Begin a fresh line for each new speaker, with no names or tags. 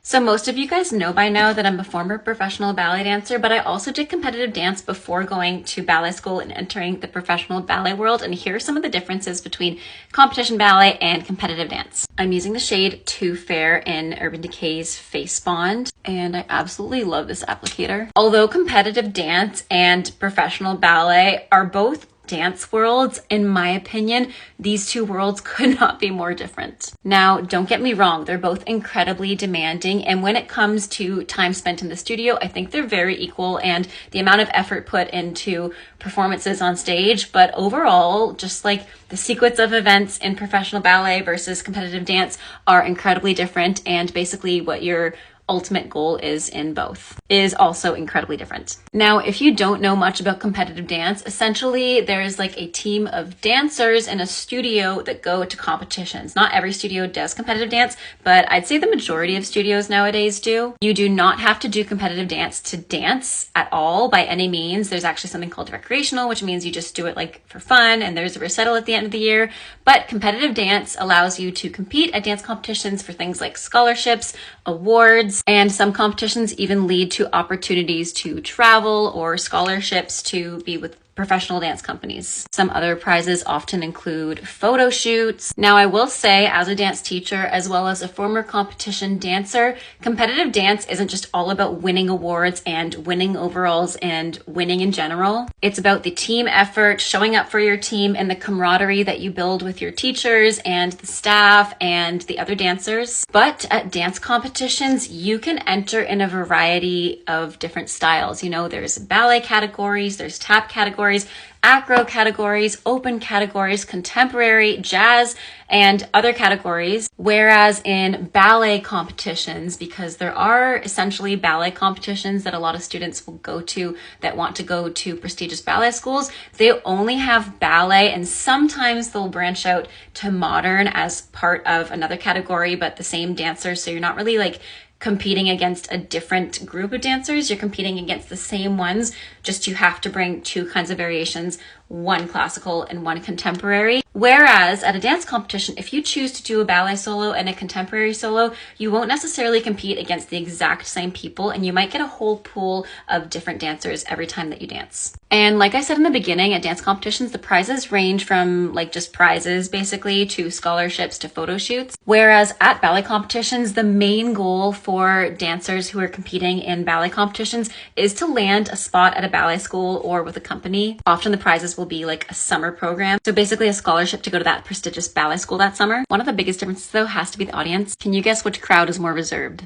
So most of you guys know by now that I'm a former professional ballet dancer, but I also did competitive dance before going to ballet school and entering the professional ballet world. And here are some of the differences between competition ballet and competitive dance. I'm using the shade Too Fair in Urban Decay's Face Bond, and I absolutely love this applicator. Although competitive dance and professional ballet are both dance worlds, in my opinion, these two worlds could not be more different. Now, don't get me wrong, they're both incredibly demanding, and when it comes to time spent in the studio, I think they're very equal, and the amount of effort put into performances on stage, but overall, just like the sequence of events in professional ballet versus competitive dance are incredibly different, and basically what your ultimate goal is in both is also incredibly different. Now, if you don't know much about competitive dance, essentially there is like a team of dancers in a studio that go to competitions. Not every studio does competitive dance, but I'd say the majority of studios nowadays do. You do not have to do competitive dance to dance at all by any means. There's actually something called recreational, which means you just do it like for fun, and there's a recital at the end of the year. But competitive dance allows you to compete at dance competitions for things like scholarships, awards, and some competitions even lead to opportunities to travel or scholarships to be with professional dance companies. Some other prizes often include photo shoots. Now, I will say, as a dance teacher, as well as a former competition dancer, competitive dance isn't just all about winning awards and winning overalls and winning in general. It's about the team effort, showing up for your team, and the camaraderie that you build with your teachers and the staff and the other dancers. But at dance competitions, you can enter in a variety of different styles. You know, there's ballet categories, there's tap categories, acro categories, open categories, contemporary, jazz, and other categories. Whereas in ballet competitions, because there are essentially ballet competitions that a lot of students will go to that want to go to prestigious ballet schools, they only have ballet, and sometimes they'll branch out to modern as part of another category, but the same dancers. So you're not really like competing against a different group of dancers. You're competing against the same ones, just you have to bring two kinds of variations, one classical and one contemporary. Whereas at a dance competition, if you choose to do a ballet solo and a contemporary solo, you won't necessarily compete against the exact same people, and you might get a whole pool of different dancers every time that you dance. And like I said in the beginning, at dance competitions, the prizes range from like just prizes basically to scholarships to photo shoots. Whereas at ballet competitions, the main goal for dancers who are competing in ballet competitions is to land a spot at a ballet school or with a company. Often the prizes will be like a summer program. So basically a scholarship to go to that prestigious ballet school that summer. One of the biggest differences though has to be the audience. Can you guess which crowd is more reserved?